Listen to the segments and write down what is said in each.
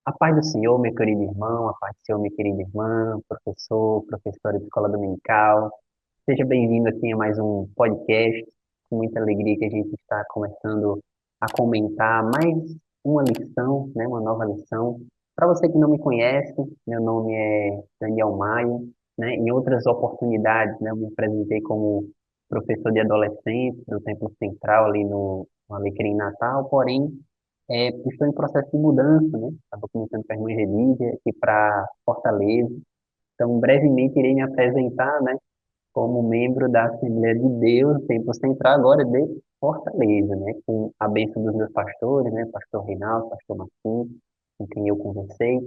A paz do Senhor, meu querido irmão, a paz do Senhor, minha querida irmã, professor, professora de escola dominical. Seja bem-vindo aqui a mais um podcast. Com muita alegria que a gente está começando a comentar mais uma lição, né, uma nova lição. Para você que não me conhece, meu nome é Daniel Maia, né? Em outras oportunidades, né, eu me apresentei como professor de adolescentes do Templo Central ali no Alecrim Natal, porém estou em processo de mudança, né? Estava começando com a irmã Gelídia aqui para Fortaleza. Então, brevemente irei me apresentar, né? Como membro da Assembleia de Deus, Templo Central, agora de Fortaleza, né? Com a bênção dos meus pastores, né? Pastor Reinaldo, Pastor Marcinho, com quem eu conversei.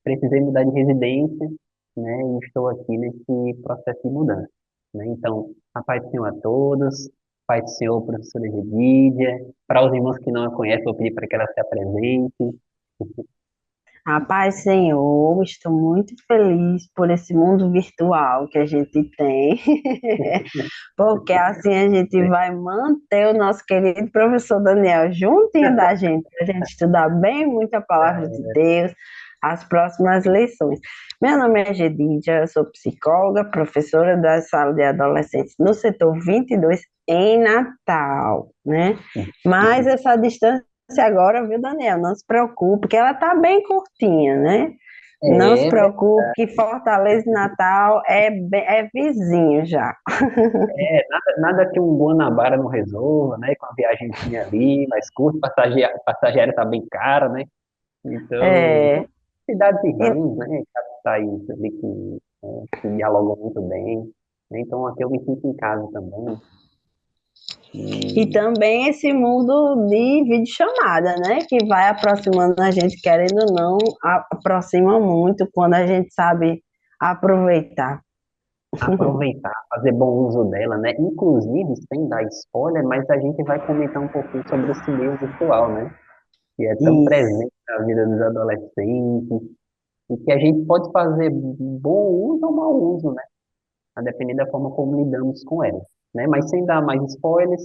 Precisei mudar de residência, né? E estou aqui nesse processo de mudança, né? Então, a paz do Senhor a todos, paz do Senhor, professora Egídia. Para os irmãos que não a conhecem, vou pedir para que ela se apresente. A paz, Senhor, estou muito feliz por esse mundo virtual que a gente tem, porque assim a gente vai manter o nosso querido professor Daniel juntinho da gente, para a gente estudar bem muito a palavra de Deus, as próximas lições. Meu nome é Gedídia, eu sou psicóloga, professora da sala de adolescentes no setor 22 em Natal, né? Mas essa distância agora, viu, Daniel? Não se preocupe, que ela tá bem curtinha, né? Não se É, preocupe, que Fortaleza e Natal é vizinho já. nada que um Guanabara não resolva, né? Com a viagenzinha ali, mais curta, passageira está bem cara, né? Então, são É, cidades e, irmãs, né? Capitais ali que dialogam muito bem, né? Então, aqui eu me sinto em casa também. e E também esse mundo de videochamada, né? Que vai aproximando a gente, querendo ou não, aproxima muito quando a gente sabe aproveitar. aproveitar, fazer bom uso dela, né? Inclusive, sem dar spoiler, mas a gente vai comentar um pouquinho sobre esse meio virtual, né? Que é tão Isso. presente na vida dos adolescentes e que a gente pode fazer bom uso ou mau uso, né? A depender da forma como lidamos com ela, né? Mas sem dar mais spoilers,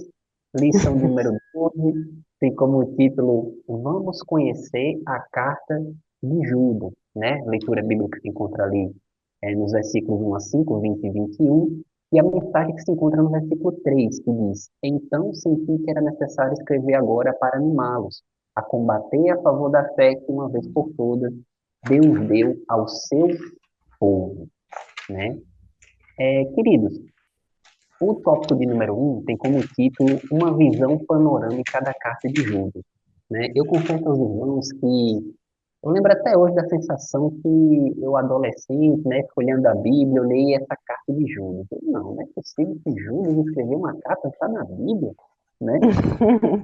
lição de número 12 tem como título Vamos conhecer a carta de Judas, né? Leitura bíblica que se encontra ali nos versículos 1 a 5, 20 e 21, e a mensagem que se encontra no versículo 3, que diz: Então senti que era necessário escrever agora para animá-los a combater a favor da fé que uma vez por todas Deus deu ao seu povo, né? Queridos, o tópico de número um tem como título Uma visão panorâmica da carta de Judas, né? Eu confesso aos irmãos que eu lembro até hoje da sensação que eu, adolescente, né, folheando a Bíblia, eu li essa carta de Judas. Não, não é possível que Judas escreveu uma carta, está na Bíblia, né?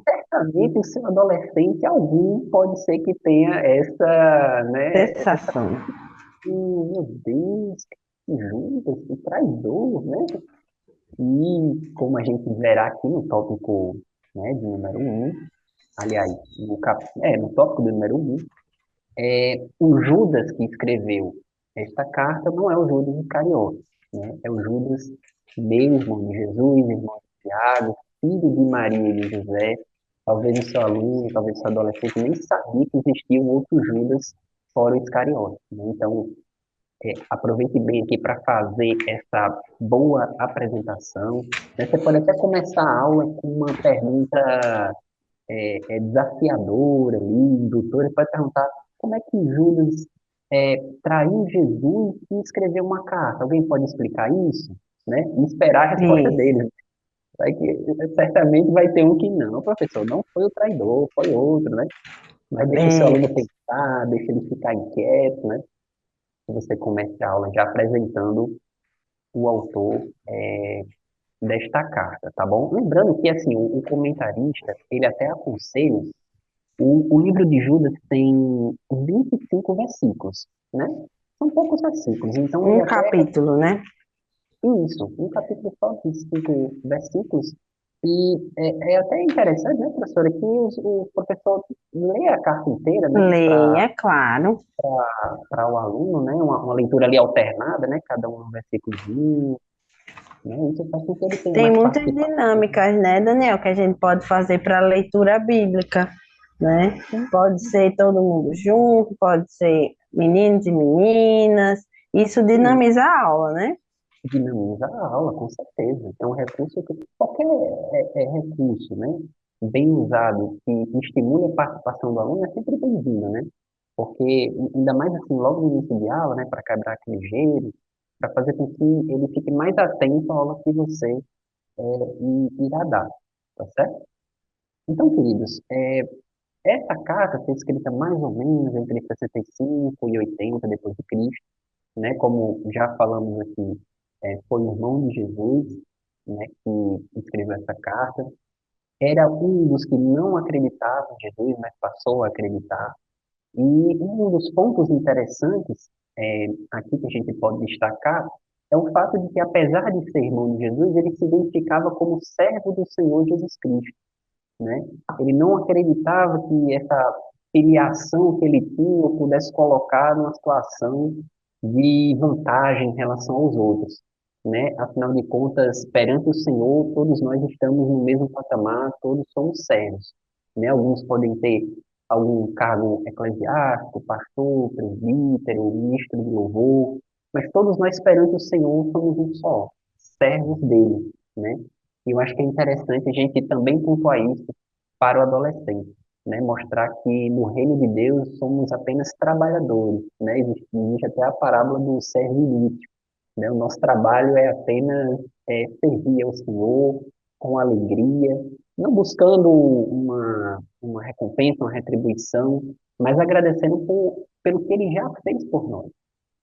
Certamente o seu adolescente, algum pode ser que tenha essa, Sensação. meu Deus, que Judas, que traidor, né? E como a gente verá aqui no tópico, né, de número um, aliás, no tópico do número um, o Judas que escreveu esta carta não é o Judas Iscariotes, né? É o Judas mesmo de Jesus, irmão de Tiago, filho de Maria e de José. Talvez o seu aluno, talvez o seu adolescente nem sabia que existia um outro Judas fora o Iscariotes, né? Então, aproveite bem aqui para fazer essa boa apresentação, né? Você pode até começar a aula com uma pergunta desafiadora ali, indutora, pode perguntar como é que Judas traiu Jesus e escreveu uma carta. Alguém pode explicar isso? Né? E esperar a resposta Isso. deles. Certamente vai ter um que não, professor, não foi o traidor, foi outro, né? Mas deixa o seu aluno Isso. pensar, deixa ele ficar inquieto, né? Que você comece a aula já apresentando o autor desta carta, tá bom? Lembrando que, assim, o comentarista, ele até aconselha. O livro de Judas tem 25 versículos, né? São poucos versículos, então ele Um até capítulo, né? isso, um capítulo só, 25 versículos, e é até interessante, né, professora, que o professor lê a carta inteira, né, Leia, claro. para o aluno, né, uma leitura ali alternada, né, cada um versículozinho, né, isso faz com que ele tenha Tem mais muitas participação. dinâmicas, né, Daniel, que a gente pode fazer para a leitura bíblica. né? Sim, Pode ser todo mundo junto, pode ser meninos e meninas. Isso sim, dinamiza a aula, né? dinamiza a aula, com certeza. É um recurso que qualquer recurso, né, bem usado, que estimule a participação do aluno é sempre bem-vindo, né? Porque, ainda mais assim, logo no início de aula, né, para quebrar aquele gelo, para fazer com que ele fique mais atento à aula que você irá dar, tá certo? Então, queridos, essa carta foi escrita mais ou menos entre 65 e 80 depois de Cristo, né? Como já falamos aqui, foi o irmão de Jesus, né, que escreveu essa carta. Era um dos que não acreditava em Jesus, mas passou a acreditar. E um dos pontos interessantes aqui que a gente pode destacar é o fato de que, apesar de ser irmão de Jesus, ele se identificava como servo do Senhor Jesus Cristo, né? Ele não acreditava que essa filiação que ele tinha pudesse colocar numa situação de vantagem em relação aos outros, né? Afinal de contas, perante o Senhor, todos nós estamos no mesmo patamar, todos somos servos, né? Alguns podem ter algum cargo eclesiástico, pastor, presbítero, ministro de louvor, mas todos nós perante o Senhor somos um só, servos dele, né? E eu acho que é interessante a gente também pontuar isso para o adolescente, né? Mostrar que no reino de Deus somos apenas trabalhadores, né? Existe até a parábola do servo né? O nosso trabalho é apenas servir ao Senhor com alegria, não buscando uma recompensa, uma retribuição, mas agradecendo pelo que Ele já fez por nós,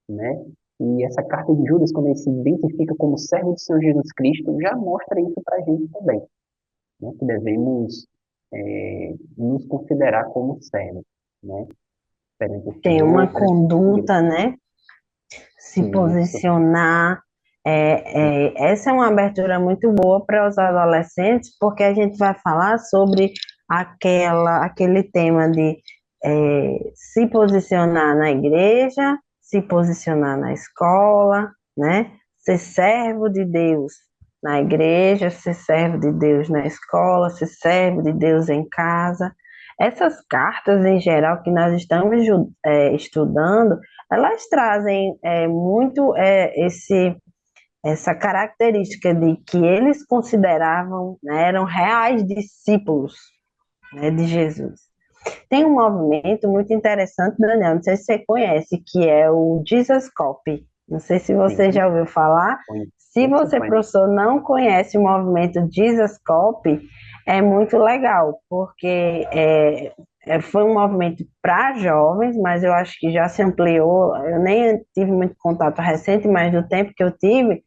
né? E essa carta de Judas, quando ele se identifica como servo do Senhor Jesus Cristo, já mostra isso para a gente também, né? Que devemos nos considerar como servos, né? Perante o Tem Senhor, uma perante a igreja. conduta, né? Se Isso, posicionar. Essa é uma abertura muito boa para os adolescentes, porque a gente vai falar sobre aquele tema de se posicionar na igreja, se posicionar na escola, né? Ser servo de Deus na igreja, ser servo de Deus na escola, ser servo de Deus em casa. Essas cartas, em geral, que nós estamos estudando, elas trazem muito essa característica de que eles consideravam, né, eram reais discípulos, né, de Jesus. Tem um movimento muito interessante, Daniel, não sei se você conhece, que é o Jesus Cop. Não sei se você sim, já ouviu falar. Se conheço, você, professor, não conhece o movimento Jesus Cop, é muito legal, porque foi um movimento para jovens, mas eu acho que já se ampliou. Eu nem tive muito contato recente, mas do tempo que eu tive,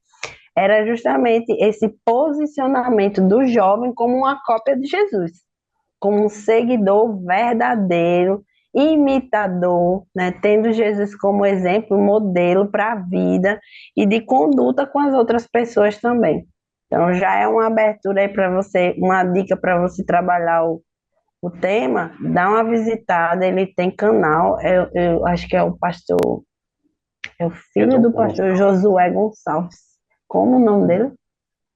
era justamente esse posicionamento do jovem como uma cópia de Jesus, como um seguidor verdadeiro, imitador, né, tendo Jesus como exemplo, modelo para a vida e de conduta com as outras pessoas também. Então já é uma abertura aí para você, uma dica para você trabalhar o tema, dá uma visitada, ele tem canal, eu acho que é o pastor, é o filho do pastor Gonçalves. Josué Gonçalves. Como o nome dele?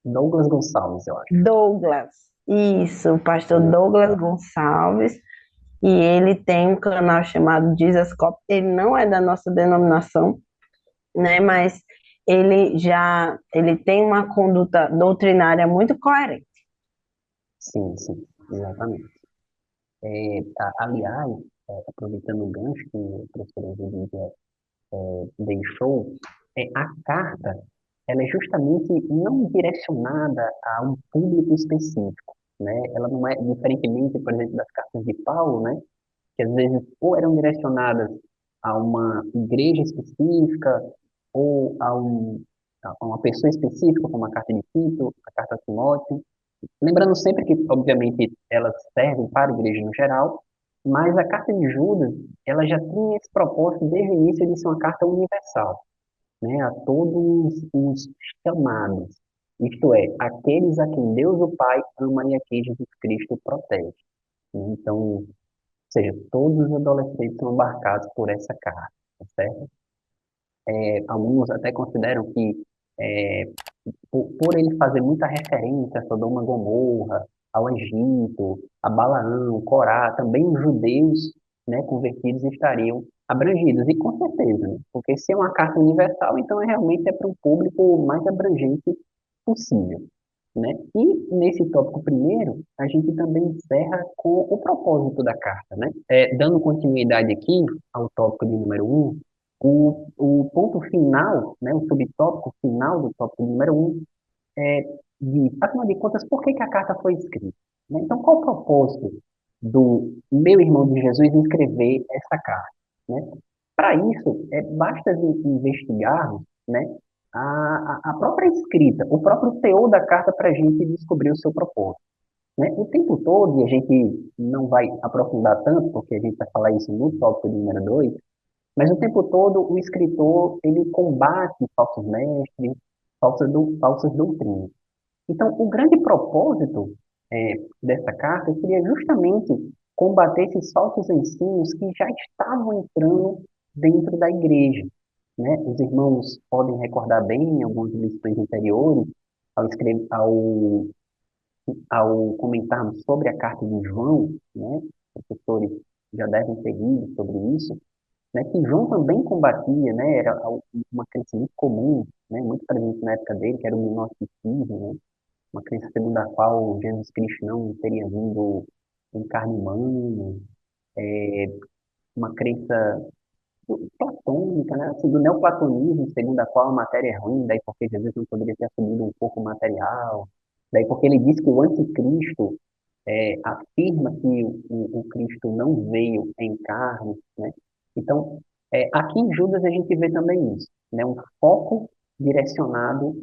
Douglas Gonçalves, eu acho. Douglas. Isso, o pastor Isso, Douglas Gonçalves. E ele tem um canal chamado Jesus Cop. Ele não é da nossa denominação, né? Mas ele tem uma conduta doutrinária muito coerente. sim, sim, exatamente. Aliás, aproveitando o gancho que o professor Eugênio deixou, a carta, ela é justamente não direcionada a um público específico, né? Ela não é, diferentemente, por exemplo, das cartas de Paulo, né? Que às vezes ou eram direcionadas a uma igreja específica ou a uma pessoa específica, como a carta de Tito, a carta a Timóteo. Lembrando sempre que, obviamente, elas servem para a igreja no geral, mas a carta de Judas, ela já tinha esse propósito desde o início de ser uma carta universal, né, a todos os chamados, isto é, aqueles a quem Deus o Pai ama e a quem Jesus Cristo protege. Então, ou seja, todos os adolescentes são abarcados por essa carta, tá certo? Alguns até consideram que, é, por ele fazer muita referência a Sodoma e Gomorra, ao Egito, a Balaão, Corá, também os judeus, né, convertidos estariam abrangidos, e com certeza, né? Porque se é uma carta universal, então realmente é para um público mais abrangente possível, né? E nesse tópico primeiro, a gente também encerra com o propósito da carta, né? Dando continuidade aqui ao tópico de número um, o ponto final, né, o subtópico final do tópico número um, é, afinal de contas, por que que a carta foi escrita? Né? Então, qual o propósito do meu irmão de Jesus em escrever essa carta? Né? Para isso, basta investigarmos, né, a própria escrita, o próprio teor da carta para a gente descobrir o seu propósito. Né? O tempo todo, e a gente não vai aprofundar tanto, porque a gente vai falar isso no tópico de número 2, mas o tempo todo o escritor ele combate falsos mestres, falsas doutrinas. Então, o grande propósito dessa carta seria justamente combater esses falsos ensinos que já estavam entrando dentro da igreja. Né? Os irmãos podem recordar bem em algumas lições anteriores, ao comentarmos sobre a carta de João, né? Os professores já devem ter lido sobre isso, né? Que João também combatia, né? Era uma crença muito comum, né? Muito presente na época dele, que era o gnosticismo, né? Uma crença segundo a qual Jesus Cristo não teria vindo em carne humana, uma crença platônica, né? Assim, do neoplatonismo, segundo a qual a matéria é ruim, daí porque Jesus não poderia ter assumido um corpo material, daí porque ele diz que o anticristo afirma que o Cristo não veio em carne, né? Então, aqui em Judas a gente vê também isso, né? Um foco direcionado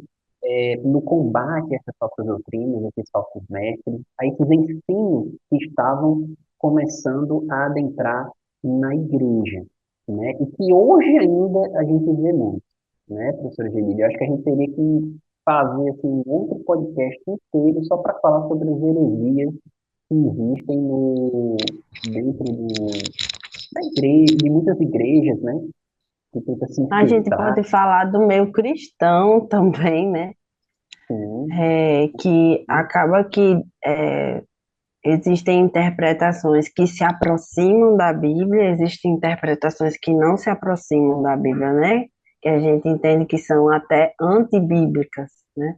no combate a essas falsas doutrinas, esses falsos mestres, a esses ensinos que estavam começando a adentrar na igreja, né? E que hoje ainda a gente vê muito, né, professor Gemílio? Eu acho que a gente teria que fazer assim, um outro podcast inteiro só para falar sobre as heresias que existem dentro da igreja, de muitas igrejas, né? Que tenta se A gente infiltrar, pode falar do meio cristão também, né? sim, Que acaba que existem interpretações que se aproximam da Bíblia, existem interpretações que não se aproximam da Bíblia, né? Que a gente entende que são até antibíblicas, né?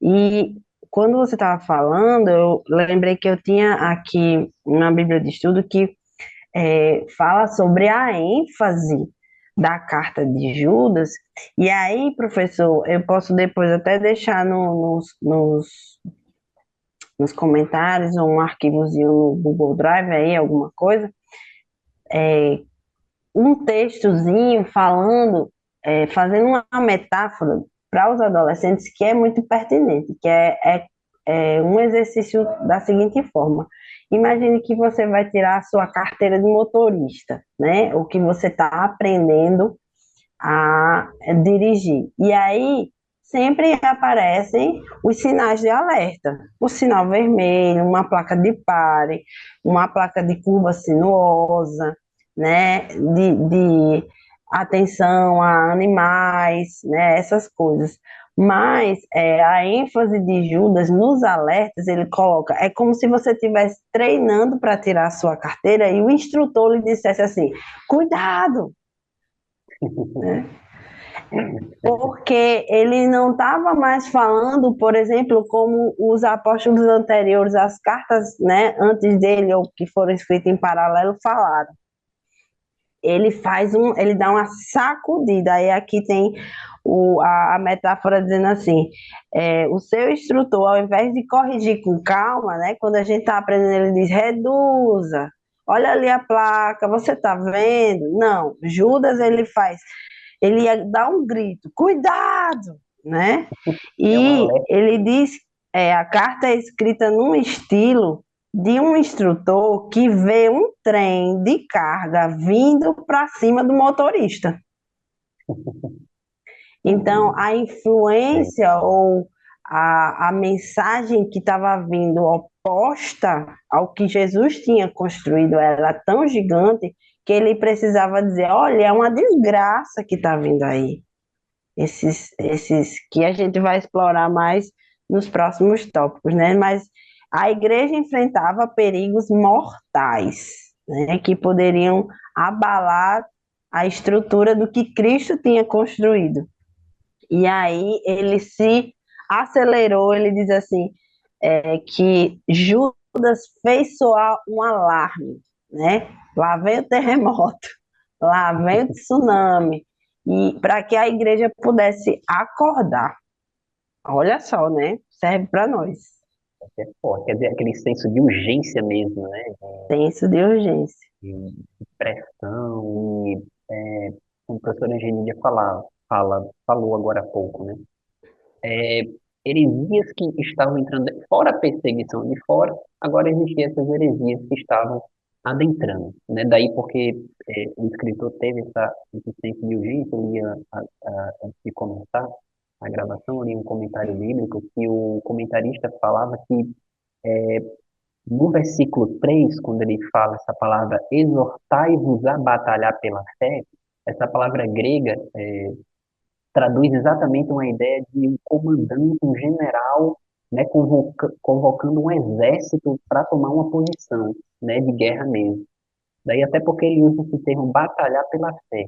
E quando você estava falando, eu lembrei que eu tinha aqui na Bíblia de Estudo que fala sobre a ênfase da carta de Judas. E aí, professor, eu posso depois até deixar nos comentários ou um arquivozinho no Google Drive aí, alguma coisa, um textozinho falando, fazendo uma metáfora para os adolescentes que é muito pertinente, que é um exercício da seguinte forma. Imagine que você vai tirar a sua carteira de motorista, né? O que você está aprendendo a dirigir. E aí sempre aparecem os sinais de alerta, o sinal vermelho, uma placa de pare, uma placa de curva sinuosa, né, de atenção a animais, né, essas coisas. Mas a ênfase de Judas nos alertas, ele coloca, é como se você estivesse treinando para tirar a sua carteira e o instrutor lhe dissesse assim, cuidado, né? Porque ele não estava mais falando, por exemplo, como os apóstolos anteriores, as cartas, né, antes dele ou que foram escritas em paralelo falaram. Ele dá uma sacudida. Aí aqui tem a metáfora dizendo assim: o seu instrutor, ao invés de corrigir com calma, né, quando a gente está aprendendo, ele diz: reduza. Olha ali a placa, você está vendo? Não, Judas ele ia dar um grito, cuidado, né? é um E alerta. ele diz, a carta é escrita num estilo de um instrutor que vê um trem de carga vindo para cima do motorista. Então, a É, influência ou a mensagem que estava vindo oposta ao que Jesus tinha construído era tão gigante que ele precisava dizer: olha, é uma desgraça que está vindo aí. Esses que a gente vai explorar mais nos próximos tópicos, né? Mas A igreja enfrentava perigos mortais, né, que poderiam abalar a estrutura do que Cristo tinha construído. E aí ele se acelerou, ele diz assim, que Judas fez soar um alarme, né? Lá vem o terremoto, lá vem o tsunami, e para que a igreja pudesse acordar. Olha só, né? Serve para nós. É forte, quer dizer, aquele senso de urgência mesmo, né? Senso de urgência. De pressão, e como a professora Angelidia falou agora há pouco, né? É, heresias que estavam entrando, fora a perseguição de fora, agora existiam essas heresias que estavam adentrando, né? Daí porque o escritor teve esse senso de urgência, eu lia, antes de começar a gravação, eu li um comentário bíblico que o comentarista falava que no versículo 3, quando ele fala essa palavra exortai-vos a batalhar pela fé, essa palavra grega traduz exatamente uma ideia de um comandante, um general, né, convocando um exército para tomar uma posição, né, de guerra mesmo. Daí até porque ele usa esse termo batalhar pela fé,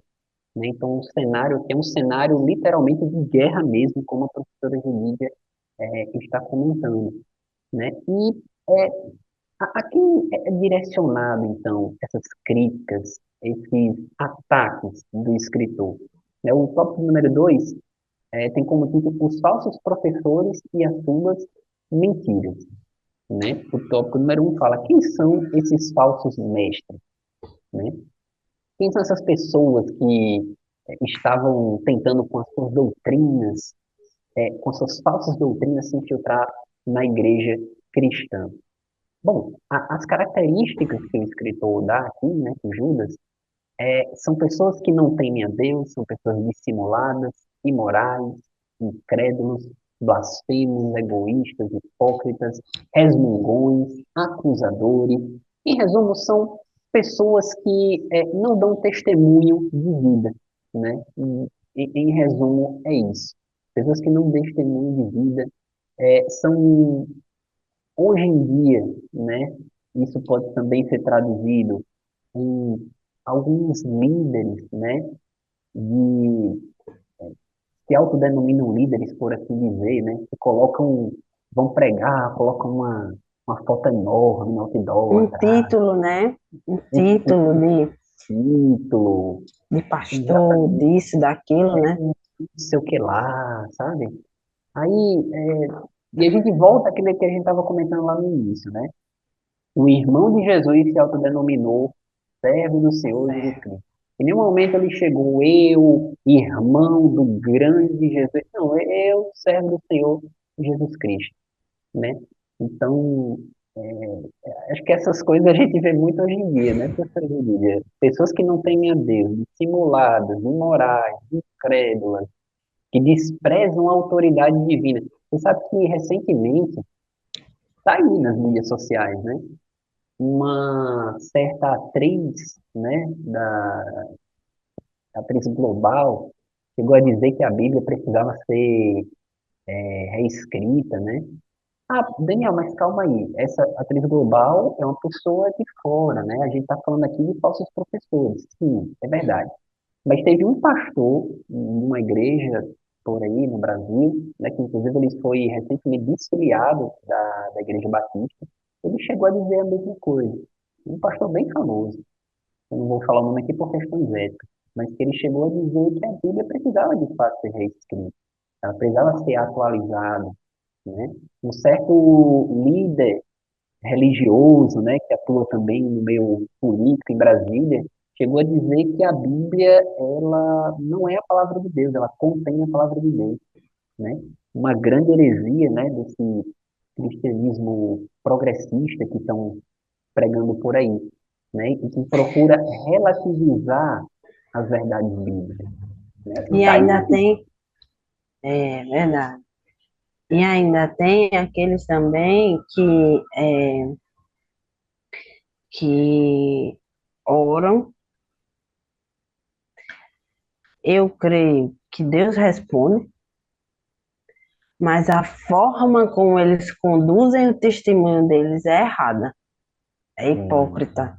né? Então o cenário é um cenário literalmente de guerra mesmo, como a professora Genídia está comentando, né? E é, a quem é direcionado, então, essas críticas, esses ataques do escritor? Né, o tópico número 2 tem como título Os Falsos Professores e as Suas Mentiras. Né? O tópico número 1 fala quem são esses falsos mestres? Né? Quem são essas pessoas que estavam tentando, com as suas doutrinas, com suas falsas doutrinas, se infiltrar na igreja cristã? Bom, as características que o escritor dá aqui, né, que Judas, são pessoas que não temem a Deus, são pessoas dissimuladas, imorais, incrédulos, blasfemos, egoístas, hipócritas, resmungões, acusadores. Em resumo, são pessoas que não dão testemunho de vida, né? Em resumo, é isso. Pessoas que não dão testemunho de vida são, hoje em dia, né? Isso pode também ser traduzido em alguns líderes, né, de, que autodenominam líderes, por assim dizer, né, que vão pregar, colocam uma foto enorme no outdoor Um atrás, título, né? Um título um de, título, de pastor, exatamente, disso, daquilo, né? não sei o que lá, sabe? Aí, e a gente volta àquilo que a gente estava comentando lá no início, né? O irmão de Jesus se autodenominou servo do Senhor Jesus Cristo. Em nenhum momento ele chegou, eu, irmão do grande Jesus. Não, eu, servo do Senhor Jesus Cristo, né? Então, acho que essas coisas a gente vê muito hoje em dia, né, professora Lídia? Pessoas que não temem a Deus, dissimuladas, imorais, incrédulas, que desprezam a autoridade divina. Você sabe que recentemente, está aí nas mídias sociais, né? Uma certa atriz, né, atriz global, chegou a dizer que a Bíblia precisava ser reescrita, né? Ah, Daniel, mas calma aí. Essa atriz global é uma pessoa de fora, né? A gente está falando aqui de falsos professores. Sim, é verdade. Mas teve um pastor em uma igreja por aí no Brasil, né, que inclusive ele foi recentemente desfiliado da Igreja Batista. Ele chegou a dizer a mesma coisa. Um pastor bem famoso. Eu não vou falar o nome aqui por questões éticas, mas que ele chegou a dizer que a Bíblia precisava de fato ser reescrita, ela precisava ser atualizada, né? Um certo líder religioso, né, que atua também no meio político em Brasília, chegou a dizer que a Bíblia ela não é a palavra de Deus, ela contém a palavra de Deus, né? Uma grande heresia, né, desse cristianismo progressista que estão pregando por aí, né? E que procura relativizar as verdades bíblicas, né? E E tá aí ainda na tem, verdade. E ainda tem aqueles também que oram. Eu creio que Deus responde, mas a forma como eles conduzem o testemunho deles é errada, é hum, hipócrita,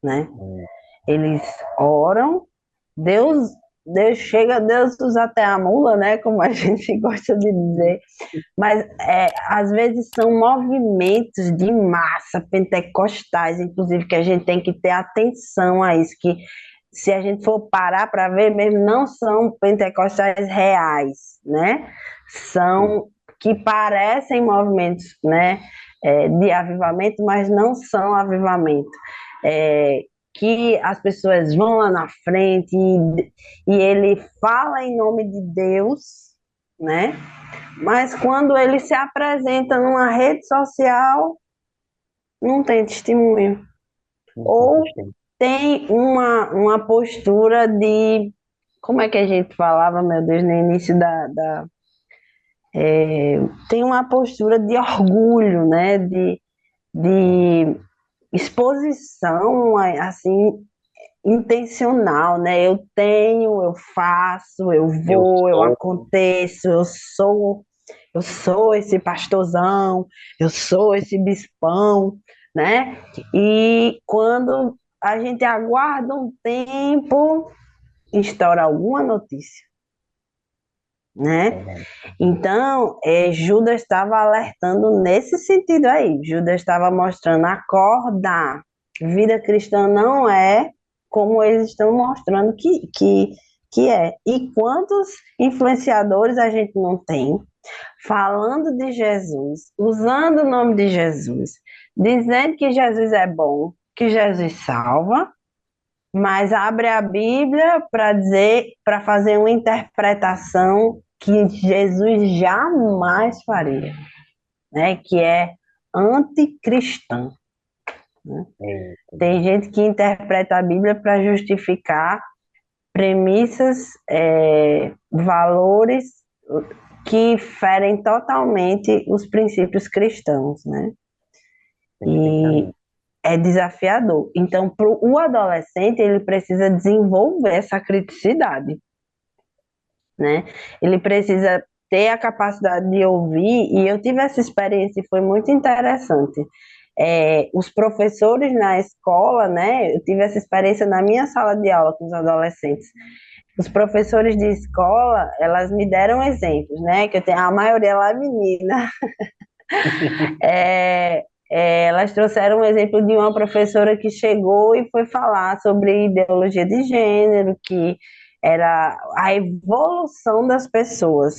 né? hum, Eles oram, Deus, Deus usa até a mula, né? Como a gente gosta de dizer, mas às vezes são movimentos de massa pentecostais, inclusive, que a gente tem que ter atenção a isso, que se a gente for parar para ver mesmo, não são pentecostais reais, né? hum, São que parecem movimentos, né, de avivamento, mas não são avivamento. É, que as pessoas vão lá na frente e ele fala em nome de Deus, né? Mas quando ele se apresenta numa rede social, não tem testemunho. não tem Ou sistema. tem uma postura de. Como é que a gente falava, meu Deus, no início tem uma postura de orgulho, né? De exposição, assim, intencional, né? Eu tenho, eu faço, eu Eu vou, eu sou. aconteço, eu sou esse pastorzão, eu sou esse bispão, né? E quando a gente aguarda um tempo, estoura alguma notícia, né? É, Então, Judas estava alertando nesse sentido aí. Judas estava mostrando, acorda, vida cristã não é como eles estão mostrando que é. E quantos influenciadores a gente não tem falando de Jesus, usando o nome de Jesus, dizendo que Jesus é bom, que Jesus salva, mas abre a Bíblia para dizer, para fazer uma interpretação que Jesus jamais faria, né? Que é anticristã, né? é, Tem gente que interpreta a Bíblia para justificar premissas, valores que ferem totalmente os princípios cristãos, né? E perfeitamente. é desafiador. Então, para o adolescente, ele precisa desenvolver essa criticidade, né? Ele precisa ter a capacidade de ouvir, e eu tive essa experiência e foi muito interessante. Os professores na escola, né? Eu tive essa experiência na minha sala de aula com os adolescentes. Os professores de escola, elas me deram exemplos, né? Que eu tenho, a maioria lá é menina. Elas trouxeram um exemplo de uma professora que chegou e foi falar sobre ideologia de gênero, que era a evolução das pessoas.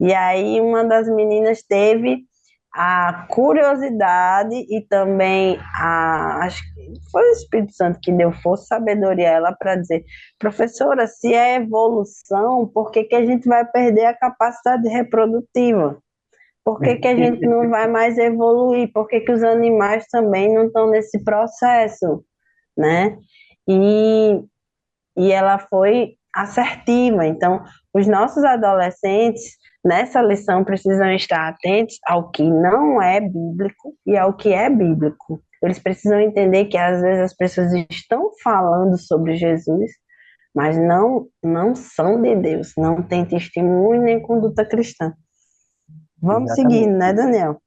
E aí uma das meninas teve a curiosidade e também acho que foi o Espírito Santo que deu força e sabedoria a ela para dizer, professora, se é evolução, por que que a gente vai perder a capacidade reprodutiva? Por que que a gente não vai mais evoluir? Por que que os animais também não estão nesse processo, né? E, e ela foi assertiva. Então, os nossos adolescentes, nessa lição, precisam estar atentos ao que não é bíblico e ao que é bíblico. Eles precisam entender que, às vezes, as pessoas estão falando sobre Jesus, mas não são de Deus, não têm testemunho nem conduta cristã. Vamos seguindo, né, Exatamente. Daniel?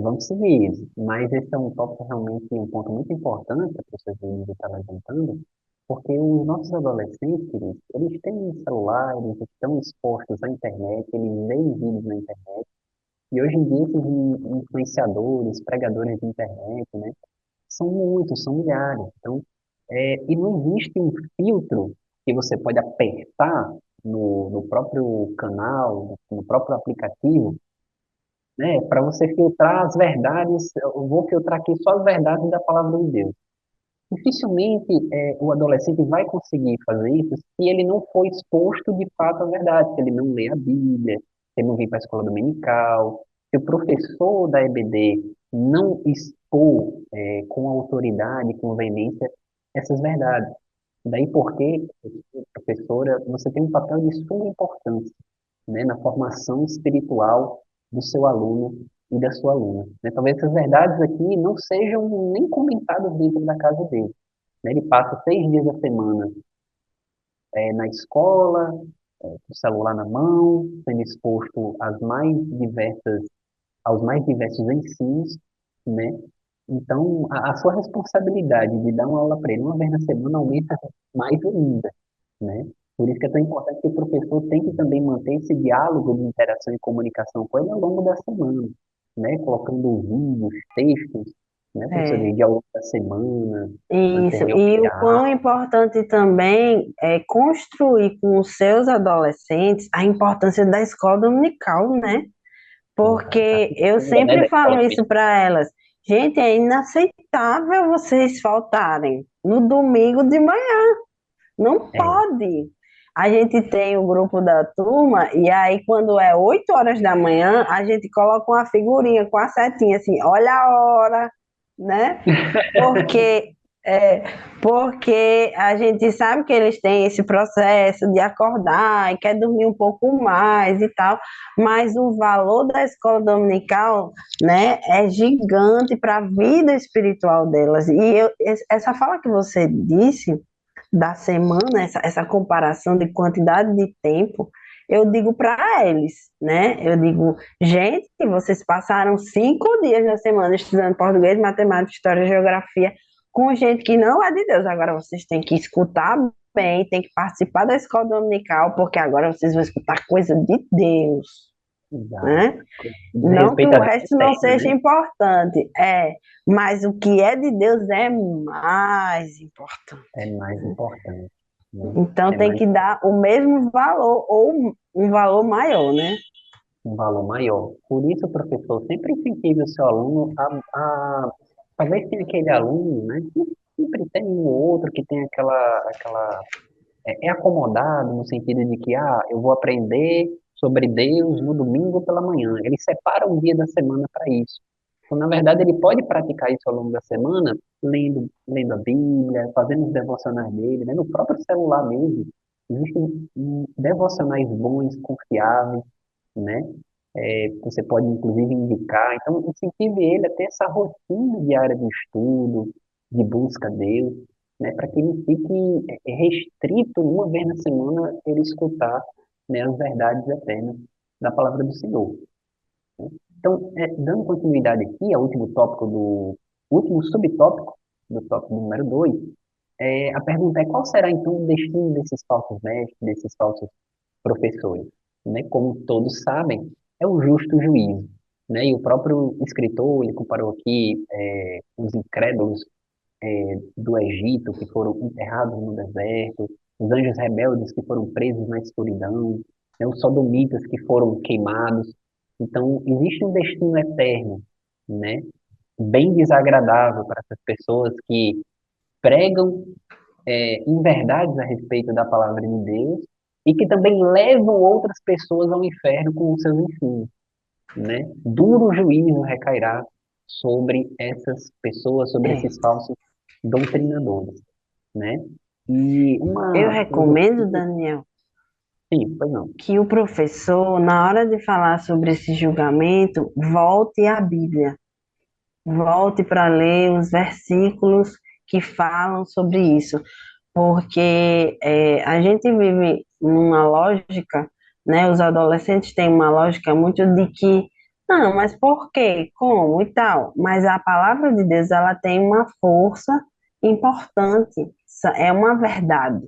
Vamos seguir. Mas esse é um tópico realmente um ponto muito importante que a professora Denise está levantando, porque os nossos adolescentes, eles têm celular, eles estão expostos à internet, eles veem vídeos na internet, e hoje em dia esses influenciadores, pregadores de internet, né, são muitos, são milhares. Então, e não existe um filtro que você pode apertar no próprio canal, no próprio aplicativo, né, para você filtrar as verdades. Eu vou filtrar aqui só as verdades da palavra de Deus. Dificilmente o adolescente vai conseguir fazer isso se ele não for exposto de fato à verdade, se ele não lê a Bíblia, se ele não vem para a escola dominical, se o professor da EBD não expor com autoridade, com veemência, essas verdades. Daí porque, professora, você tem um papel de suma importância, né, na formação espiritual do seu aluno e da sua aluna. Né? Talvez essas verdades aqui não sejam nem comentadas dentro da casa dele. Né? Ele passa 6 dias da semana na escola, o celular na mão, sendo exposto aos mais diversos ensinos, né? Então, a sua responsabilidade de dar uma aula para ele uma vez na semana aumenta mais ainda, né? Por isso que é tão importante que o professor tem que também manter esse diálogo de interação e comunicação com ele ao longo da semana, né? Colocando vídeos, textos, né, professor, É. de ao longo da semana, Isso, e anteriormente o à quão aula. importante também é construir com os seus adolescentes a importância da escola dominical, né? Exato. A Porque eu cultura, né, sempre da escola falo isso dominical. para elas. Gente, é inaceitável vocês faltarem no domingo de manhã. Não É, pode. A gente tem o grupo da turma, e aí, quando é 8 horas da manhã, a gente coloca uma figurinha com a setinha assim, olha a hora, né? Porque, é, porque a gente sabe que eles têm esse processo de acordar e quer dormir um pouco mais e tal, mas o valor da escola dominical, né, é gigante para a vida espiritual delas. Essa fala que você disse da semana, essa comparação de quantidade de tempo, eu digo para eles, né? Eu digo, gente, vocês passaram 5 dias na semana estudando português, matemática, história, geografia, com gente que não é de Deus. Agora vocês têm que escutar bem, têm que participar da escola dominical, porque agora vocês vão escutar coisa de Deus, exato. né? Diz Não que respeito à o vida resto não eterna, seja né? importante, mas o que é de Deus é mais importante. É mais importante, né? Então É tem mais que dar o mesmo valor ou um valor maior, né? um valor maior. Por isso, o professor sempre incentiva o seu aluno talvez tenha aquele aluno, né? Que sempre tem um ou outro que tem é acomodado no sentido de que, eu vou aprender sobre Deus no domingo pela manhã. Ele separa um dia da semana para isso. Então, na verdade, ele pode praticar isso ao longo da semana, lendo a Bíblia, fazendo os devocionais dele, né? No próprio celular mesmo. Existem devocionais bons, confiáveis, né? Você pode, inclusive, indicar. Então, incentive ele a ter essa rotina diária de estudo, de busca a Deus, né? Para que ele fique restrito, uma vez na semana, ele escutar, né, as verdades eternas da palavra do Senhor. Então, dando continuidade aqui ao último subtópico do tópico número 2, a pergunta é qual será então o destino desses falsos mestres, desses falsos professores? Né? Como todos sabem, é o justo juízo. Né? E o próprio escritor, ele comparou aqui os incrédulos do Egito que foram enterrados no deserto, os anjos rebeldes que foram presos na escuridão, né? Os sodomitas que foram queimados. Então, existe um destino eterno, né? Bem desagradável para essas pessoas que pregam inverdades a respeito da palavra de Deus e que também levam outras pessoas ao inferno com os seus ensinos, né? Duro juízo recairá sobre essas pessoas, sobre É. esses falsos doutrinadores, né? E Eu uma recomendo, filosofia, Daniel, sim, pois não, que o professor, na hora de falar sobre esse julgamento, volte à Bíblia, volte para ler os versículos que falam sobre isso, porque a gente vive numa lógica, né? Os adolescentes têm uma lógica muito de que, não, mas por quê? Como e tal? Mas a palavra de Deus, ela tem uma força importante, é uma verdade,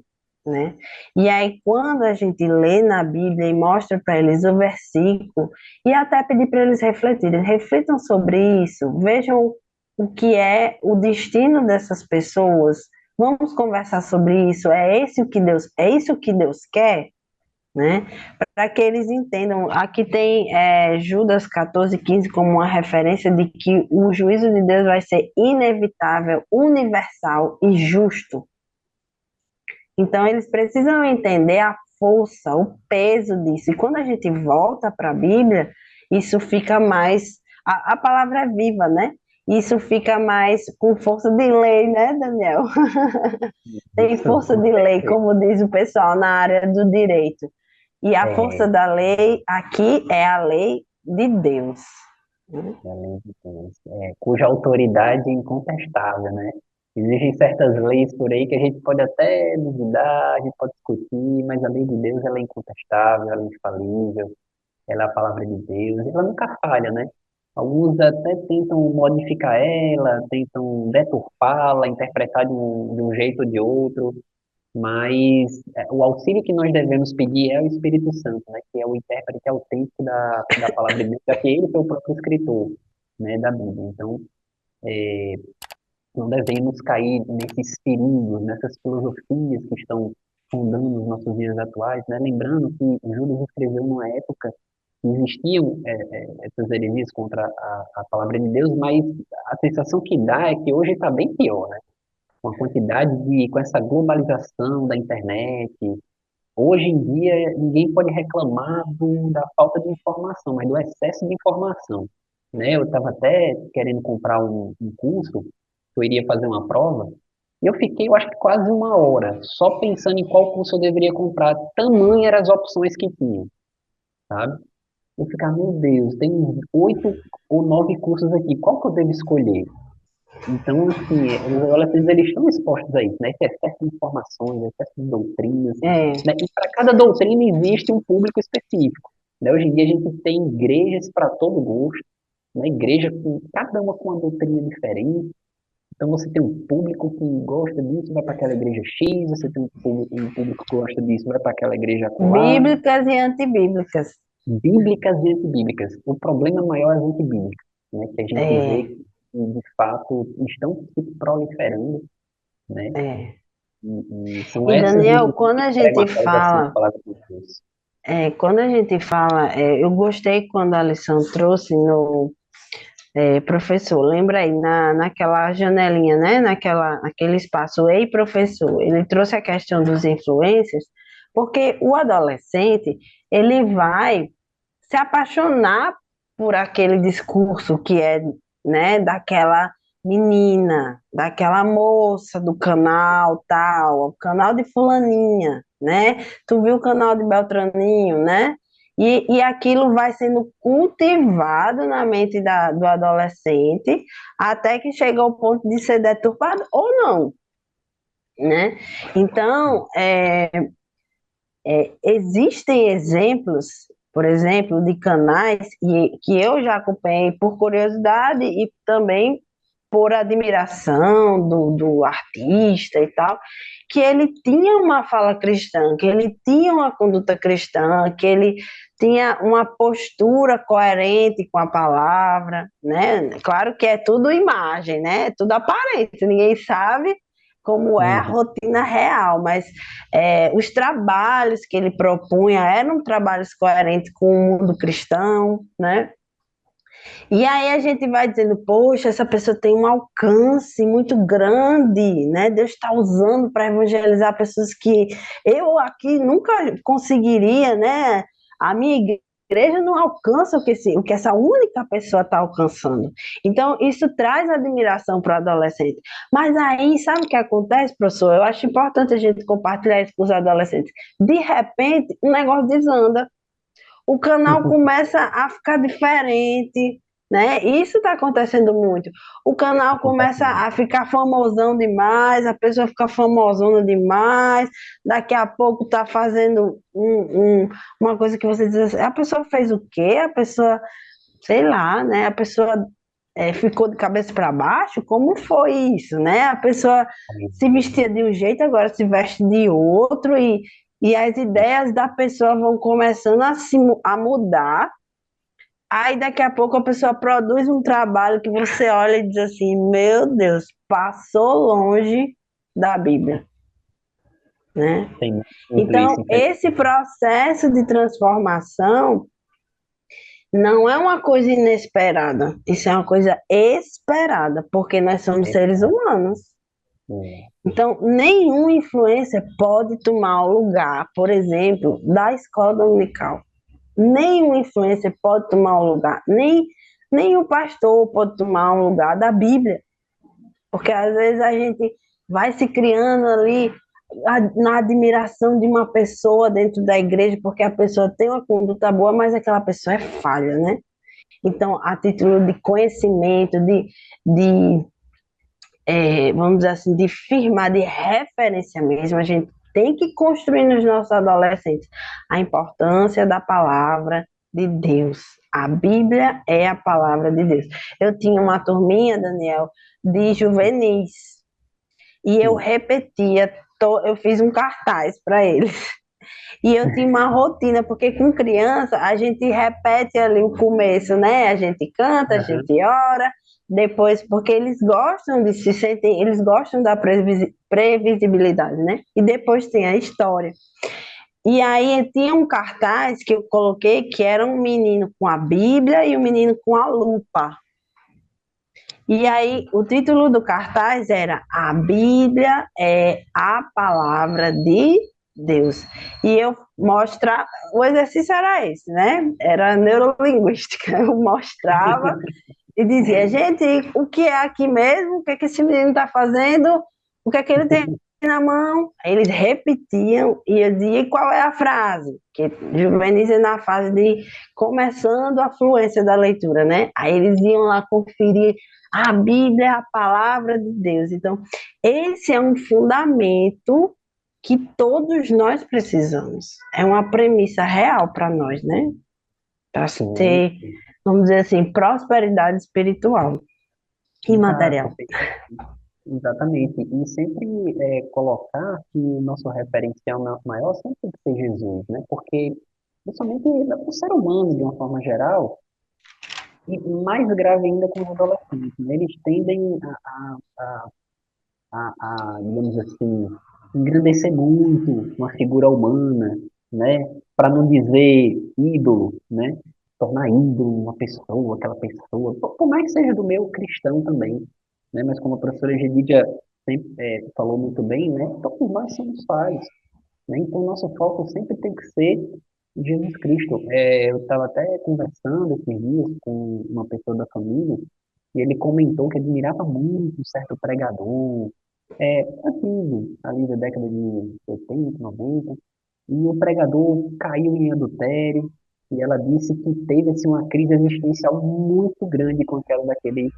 né? E aí, quando a gente lê na Bíblia e mostra para eles o versículo, e até pedir para eles refletirem, reflitam sobre isso, vejam o que é o destino dessas pessoas. Vamos conversar sobre isso. É isso que Deus quer, né? Para que eles entendam. Aqui tem Judas 14:15 como uma referência de que o juízo de Deus vai ser inevitável, universal e justo. Então eles precisam entender a força, o peso disso. E quando a gente volta para a Bíblia, isso fica mais. A palavra é viva, né? Isso fica mais com força de lei, né, Daniel? Tem isso, força com de lei, certeza. como diz o pessoal na área do direito. E a força É, da lei aqui é a lei de Deus, né? além de Deus, cuja autoridade é incontestável, né? Existem certas leis por aí que a gente pode até duvidar, a gente pode discutir, mas a lei de Deus ela é incontestável, ela é infalível, ela é a palavra de Deus, ela nunca falha, né? Alguns até tentam modificar ela, tentam deturpá-la, interpretar de um jeito ou de outro, mas o auxílio que nós devemos pedir é o Espírito Santo, né? Que é o intérprete autêntico da palavra de Deus, já que ele foi o próprio escritor, né, da Bíblia. Então, não devemos cair nesses perigos, nessas filosofias que estão fundando os nossos dias atuais, né? Lembrando que Judas escreveu numa época que existiam essas heresias contra a palavra de Deus, mas a sensação que dá é que hoje está bem pior, né? Com a quantidade com essa globalização da internet, hoje em dia ninguém pode reclamar da falta de informação, mas do excesso de informação, né? Eu estava até querendo comprar um curso, eu iria fazer uma prova, e eu fiquei, eu acho que quase uma hora, só pensando em qual curso eu deveria comprar, tamanhas eram as opções que tinha, sabe? Eu ficava, meu Deus, tem 8 ou 9 cursos aqui, qual que eu devo escolher? Então, assim, os adolescentes eles estão expostos a isso, né? Esse excesso de informações, excesso de doutrinas, É, né? E para cada doutrina existe um público específico, né? Hoje em dia a gente tem igrejas para todo gosto, né? Igreja com cada uma com uma doutrina diferente. Então você tem um público que gosta disso, vai para aquela igreja X, você tem um público que gosta disso, vai para aquela igreja acolá, bíblicas e antibíblicas. bíblicas e antibíblicas. O problema maior é as antibíblicas, né? Que a gente vê É, que, de fato, estão se proliferando, né? é. E são E essas Daniel, meninas quando que a pregam gente a salvação, a fala, palavra de Deus. quando a gente fala, eu gostei quando a lição trouxe no professor, lembra aí, naquela janelinha, né? Naquele espaço, ei, professor, ele trouxe a questão dos influencers, porque o adolescente, ele vai se apaixonar por aquele discurso que é, né, daquela menina, daquela moça do canal tal, o canal de fulaninha, né? Tu viu o canal de Beltraninho, né? E aquilo vai sendo cultivado na mente do adolescente até que chega ao ponto de ser deturpado ou não, né? Então, existem exemplos, por exemplo, de canais que eu já acompanhei por curiosidade e também por admiração do artista e tal, que ele tinha uma fala cristã, que ele tinha uma conduta cristã, que ele tinha uma postura coerente com a palavra, né? Claro que é tudo imagem, né? É tudo aparente, ninguém sabe como é a Uhum. rotina real, mas os trabalhos que ele propunha eram trabalhos coerentes com o mundo cristão, né? E aí a gente vai dizendo, poxa, essa pessoa tem um alcance muito grande, né? Deus está usando para evangelizar pessoas que eu aqui nunca conseguiria, né? A minha igreja não alcança o que essa única pessoa está alcançando. Então, isso traz admiração para o adolescente. Mas aí, sabe o que acontece, professor? Eu acho importante a gente compartilhar isso com os adolescentes. De repente, o negócio desanda, o canal começa a ficar diferente, né? Isso está acontecendo muito. O canal Acontece começa muito. a ficar famosão demais, a pessoa fica famosona demais, daqui a pouco está fazendo uma coisa que você diz assim, a pessoa fez o quê? A pessoa, sei lá, né? A pessoa ficou de cabeça para baixo? Como foi isso, né? A pessoa se vestia de um jeito, agora se veste de outro e as ideias da pessoa vão começando a mudar. Aí daqui a pouco a pessoa produz um trabalho que você olha e diz assim: Meu Deus, passou longe da Bíblia, né? Tem muito isso, Então, esse infelizmente. processo de transformação não é uma coisa inesperada, isso é uma coisa esperada, porque nós somos seres humanos. É, Então, nenhum influencer pode tomar o lugar, por exemplo, da escola dominical. Nenhum influencer pode tomar o lugar, nem o pastor pode tomar um lugar da Bíblia, porque às vezes a gente vai se criando ali na admiração de uma pessoa dentro da igreja, porque a pessoa tem uma conduta boa, mas aquela pessoa é falha, né? Então, a título de conhecimento, de vamos dizer assim, de firmar, de referência mesmo, a gente tem que construir nos nossos adolescentes a importância da palavra de Deus. A Bíblia é a palavra de Deus. Eu tinha uma turminha, Daniel, de juvenis, e eu Sim. repetia, eu fiz um cartaz para eles. E eu tinha uma rotina, porque com criança a gente repete ali o começo, né? A gente canta, a Aham. gente ora, depois, porque eles gostam de se sentir, eles gostam da previsibilidade, né? E depois tem a história. E aí tinha um cartaz que eu coloquei que era um menino com a Bíblia e um menino com a lupa. E aí o título do cartaz era A Bíblia é a palavra de Deus. E eu mostra, o exercício era esse, né? Era neurolinguística. Eu mostrava e dizia, gente, o que é aqui mesmo? O que é que esse menino está fazendo? O que é que ele tem na mão? Aí eles repetiam e eu dizia, e qual é a frase? Que juvenis é na fase de começando a fluência da leitura, né? Aí eles iam lá conferir a Bíblia, é a palavra de Deus. Então, esse é um fundamento que todos nós precisamos. É uma premissa real para nós, né? Para Sim, ter, vamos dizer assim, prosperidade espiritual e exato, material. exatamente. E sempre colocar que o nosso referencial maior sempre tem que ser Jesus, né? Porque, principalmente o ser humano, de uma forma geral, e mais grave ainda com os adolescentes, né? Eles tendem digamos assim, engrandecer muito uma figura humana, né? Para não dizer ídolo, né? Tornar ídolo uma pessoa, aquela pessoa, por mais que seja do meio cristão também, né? Mas como a professora Gedidia sempre falou muito bem, né? Todos nós somos falhos, né? Então nosso foco sempre tem que ser Jesus Cristo. Eu estava até conversando esses dias com uma pessoa da família e ele comentou que admirava muito um certo pregador, antigo, ali da década de 80, 90, e o pregador caiu em adultério, e ela disse que teve assim, uma crise existencial muito grande com aquela daquele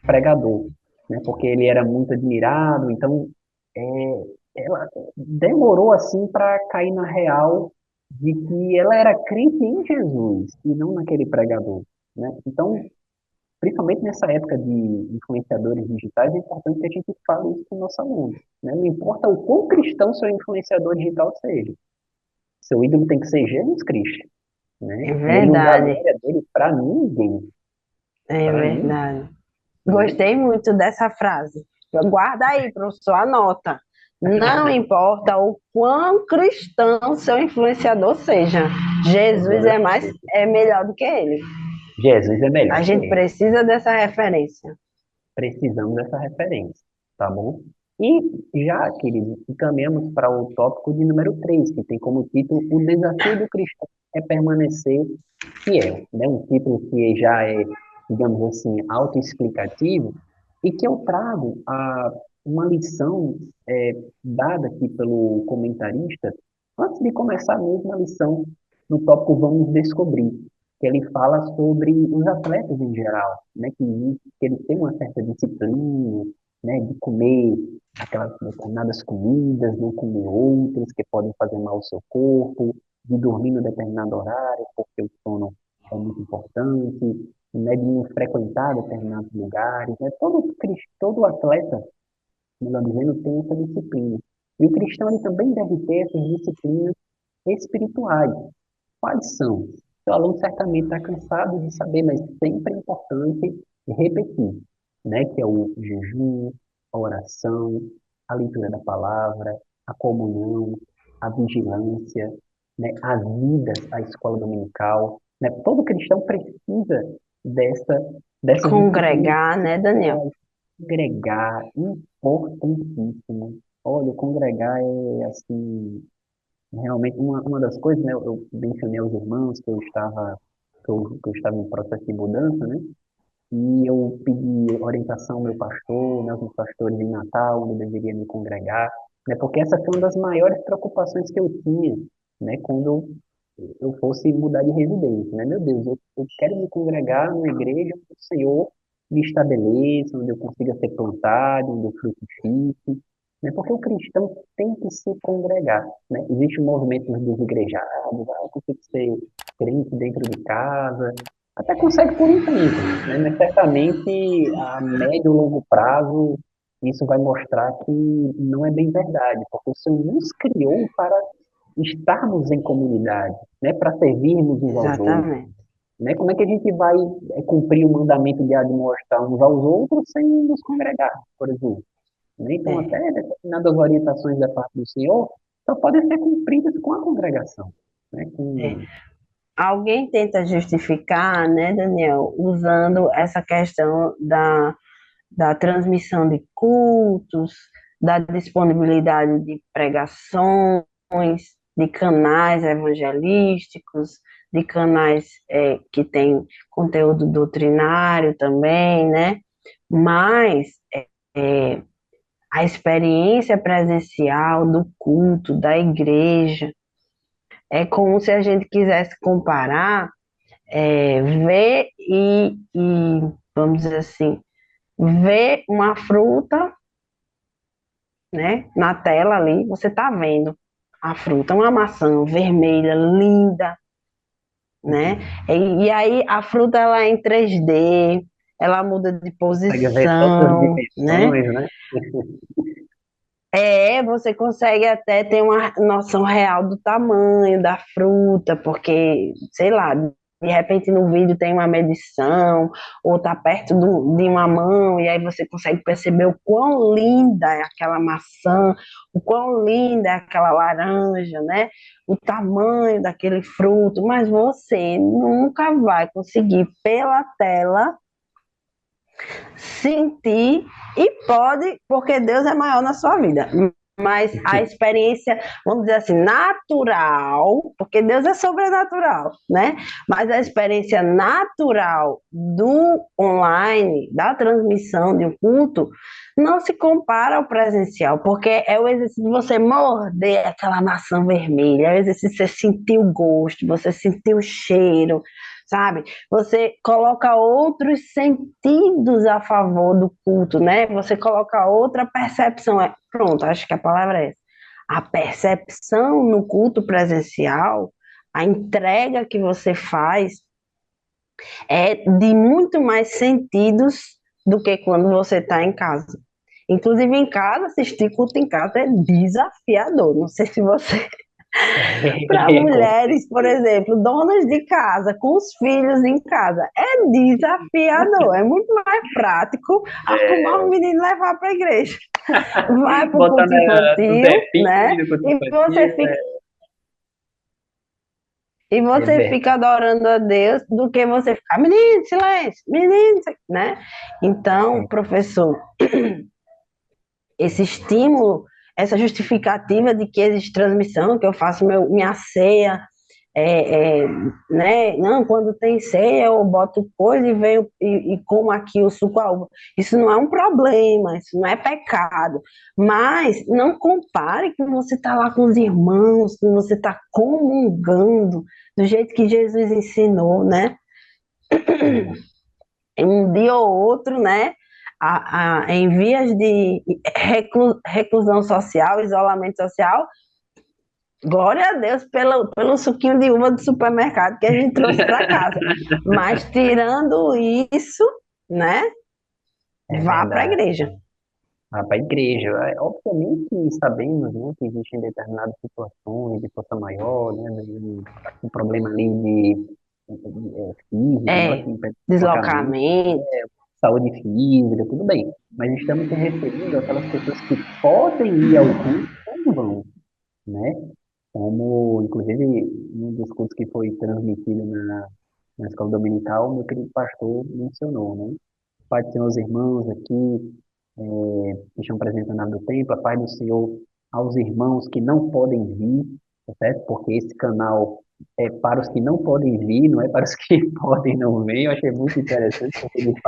pregador, né? Porque ele era muito admirado, então é, ela demorou assim para cair na real de que ela era crente em Jesus e não naquele pregador, né? Então, principalmente nessa época de influenciadores digitais, é importante que a gente fale isso com o nosso aluno, né? Não importa o quão cristão seu influenciador digital seja, seu ídolo tem que ser Jesus Cristo, né? É E ele usa a verdade, glória dele para ninguém, é para ninguém, verdade. né? Gostei muito dessa frase. Guarda aí, professor, anota. Não importa o quão cristão seu influenciador seja, Jesus Aham. é melhor do que ele. Jesus é melhor A que gente ele. precisa dessa referência. Precisamos dessa referência, tá bom? E já, queridos, encaminhamos para o tópico de número 3, que tem como título O Desafio do Cristão é Permanecer Fiel, né? Um título que já é, digamos assim, autoexplicativo e que eu trago uma lição dada aqui pelo comentarista antes de começar mesmo a lição no tópico Vamos Descobrir, que ele fala sobre os atletas em geral, né? Que eles têm uma certa disciplina, né? De comer aquelas determinadas comidas, não comer outras que podem fazer mal ao seu corpo, de dormir no determinado horário, porque o sono é muito importante, né, de não frequentar determinados lugares, né? Todo atleta, melhor dizendo, tem essa disciplina. E o cristão ele também deve ter essas disciplinas espirituais. Quais são? O aluno certamente está cansado de saber, mas sempre é importante repetir, né? Que é o jejum, a oração, a leitura da palavra, a comunhão, a vigilância, né? As idas à escola dominical, né? Todo cristão precisa dessas disciplinas Congregar, né, Daniel? espirituais. Congregar, importantíssimo. Olha, congregar é assim realmente, uma das coisas, né, eu mencionei aos irmãos que eu estava em processo de mudança, né, e eu pedi orientação ao meu pastor, né, aos meus pastores em Natal, onde eu deveria me congregar, né, porque essa foi uma das maiores preocupações que eu tinha, né, quando eu fosse mudar de residência, né, meu Deus, eu quero me congregar numa igreja onde o Senhor me estabeleça, onde eu consiga ser plantado, onde eu frutifique, né? Porque o cristão tem que se congregar, né? Existe o movimento dos igrejados, eu consigo ser crente dentro de casa, até consegue por um tempo, né? Mas certamente a médio e longo prazo isso vai mostrar que não é bem verdade, porque o Senhor nos criou para estarmos em comunidade, né? Para servirmos uns aos outros, Exatamente. né? Como é que a gente vai cumprir o mandamento de admoestar uns aos outros sem nos congregar, por exemplo? Né? Então, É, até determinadas orientações da parte do Senhor só podem ser cumpridas com a congregação, né? é. Com... Alguém tenta justificar, né, Daniel, usando essa questão da transmissão de cultos, da disponibilidade de pregações, de canais evangelísticos, de canais que têm conteúdo doutrinário também, né? Mas é, a experiência presencial do culto, da igreja, é como se a gente quisesse comparar, ver vamos dizer assim, ver uma fruta, né, na tela ali, você está vendo a fruta, uma maçã vermelha, linda, né? Uhum. E aí a fruta ela é em 3D, ela muda de Consegue ver todas as posição, né? dimensões, né? Você consegue até ter uma noção real do tamanho da fruta, porque, sei lá, de repente no vídeo tem uma medição, ou tá perto de uma mão, e aí você consegue perceber o quão linda é aquela maçã, o quão linda é aquela laranja, né? O tamanho daquele fruto, mas você nunca vai conseguir pela tela sentir e pode, porque Deus é maior na sua vida. Mas a experiência, vamos dizer assim, natural, porque Deus é sobrenatural, né? Mas a experiência natural do online, da transmissão de um culto, não se compara ao presencial, porque é o exercício de você morder aquela maçã vermelha, é o exercício de você sentir o gosto, você sentir o cheiro, sabe? Você coloca outros sentidos a favor do culto, né? Você coloca outra percepção. Pronto, acho que a palavra é essa. A percepção no culto presencial, a entrega que você faz é de muito mais sentidos do que quando você está em casa. Inclusive em casa, assistir culto em casa é desafiador. Não sei se você para Com mulheres, por certeza. exemplo, donas de casa, com os filhos em casa, é desafiador. É muito mais prático arrumar um menino e levar para a igreja. Vai para o Botar culto no infantil, né? define, no E você infantil, fica, e é você fica verdade. adorando a Deus do que você ficar, menino, silêncio, menino, né? Então, professor, esse estímulo, essa justificativa de que existe transmissão, que eu faço minha ceia, né? Não, quando tem ceia eu boto coisa e venho e como aqui o suco a uva. Isso não é um problema, isso não é pecado. Mas não compare com você estar lá com os irmãos, com você estar comungando do jeito que Jesus ensinou, né? Um dia ou outro, né? Em vias de reclusão social, isolamento social, glória a Deus pelo suquinho de uva do supermercado que a gente trouxe para casa. Mas tirando isso, né? É Vá para a verdade. igreja. Ah, para a igreja, obviamente sabemos, né, que existem determinadas situações de força maior, né, um problema ali físico, né, É, que impede o deslocamento, deslocamento. saúde física, tudo bem. Mas estamos se referindo àquelas pessoas que podem ir ao culto e não vão, né? Como, inclusive, um dos cultos que foi transmitido na escola dominical, meu querido pastor mencionou, né? Pai do Senhor, os irmãos aqui, que estão presentes na do templo, a paz do Senhor aos irmãos que não podem vir, tá certo? Porque esse canal é para os que não podem vir, não é para os que podem não vir. Eu achei muito interessante, porque de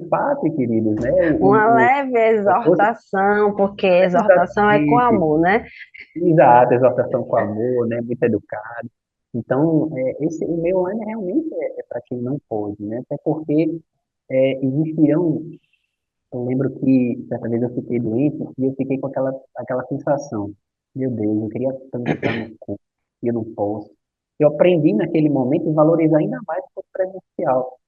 fato, queridos, né? Uma leve Você, exortação, porque exortação é com exatamente, amor, né? exato, exortação com amor, né? Muito educado. Então, o meu online realmente é para quem não pode, né? Até porque existirão. Eu lembro que certa vez eu fiquei doente e eu fiquei com aquela sensação. Meu Deus, eu queria tanto estar no curso e eu não posso. Eu aprendi naquele momento a valorizar ainda mais o curso presencial,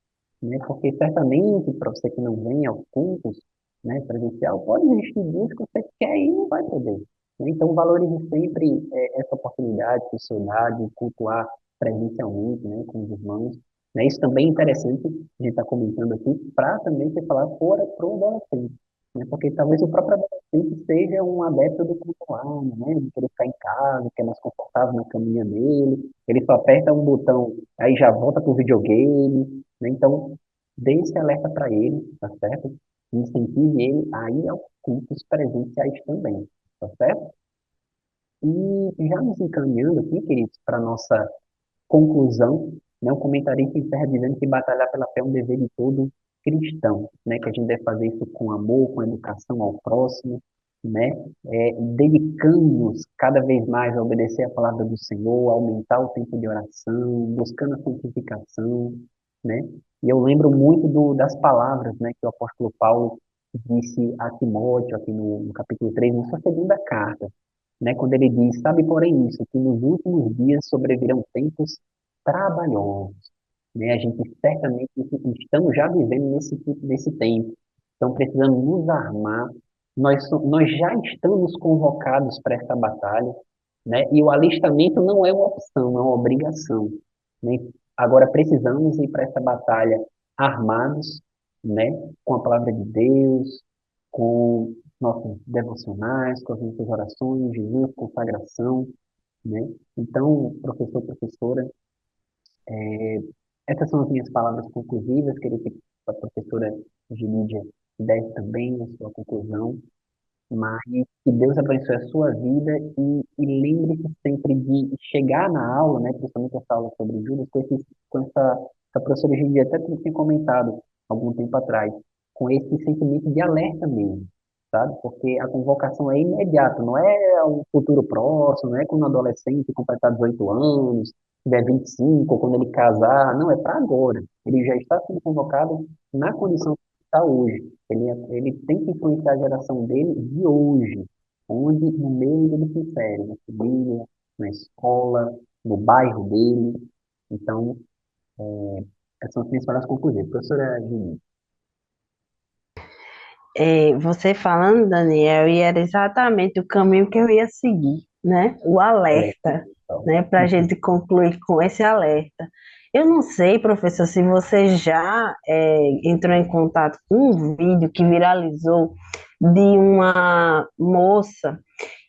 né? Porque certamente, para você que não vem aos cultos, né, presencial, pode existir dias que você quer ir e não vai poder, né? Então, valorize sempre essa oportunidade que o senhor dá de cultuar presencialmente, né, com os irmãos. Né? Isso também é interessante, a gente está comentando aqui, para também ser falado fora para o adolescente, né? Porque talvez o próprio adolescente seja um adepto do culto online, né? De querer ficar em casa, que é mais confortável na caminha dele, ele só aperta um botão, aí já volta para o videogame, né? Então, dê esse alerta para ele, tá certo? Incentive ele a ir aos cultos presenciais também, tá certo? E já nos encaminhando aqui, queridos, para nossa conclusão, né, o comentarista encerra dizendo que batalhar pela fé é um dever de todo cristão, né, que a gente deve fazer isso com amor, com educação ao próximo, né, dedicando-nos cada vez mais a obedecer a palavra do Senhor, a aumentar o tempo de oração, buscando a santificação, né, e eu lembro muito das palavras, né, que o apóstolo Paulo disse a Timóteo, aqui no capítulo 3 na sua segunda carta, né, quando ele diz, sabe, porém, isso, que nos últimos dias sobrevirão tempos trabalhosos, né? A gente certamente estamos já vivendo nesse tempo, então precisamos nos armar, nós já estamos convocados para essa batalha, né? E o alistamento não é uma opção, é uma obrigação, né? Agora precisamos ir para essa batalha armados, né? Com a palavra de Deus, com nossos devocionais, com as nossas orações, jejum, consagração, né? Então, professor, professora, essas são as minhas palavras conclusivas. Queria que a professora Gilídia desse também a sua conclusão, mas que Deus abençoe a sua vida e lembre-se sempre de chegar na aula, né, principalmente essa aula sobre Judas, essa professora Gilídia até tinha comentado algum tempo atrás, com esse sentimento de alerta mesmo, sabe? Porque a convocação é imediata, não é um futuro próximo, não é quando o adolescente completar 18 anos, tiver 25, ou quando ele casar, não, é para agora. Ele já está sendo convocado na condição que está hoje. Ele tem que influenciar a geração dele de hoje, onde no meio ele se insere, na família, na escola, no bairro dele. Então, essas são as minhas palavras conclusivas. Professora Gini, Você falando, Daniel, e era exatamente o caminho que eu ia seguir, né? O alerta. alerta, Então, né? Para a gente concluir com esse alerta. Eu não sei, professor, se você já entrou em contato com um vídeo que viralizou de uma moça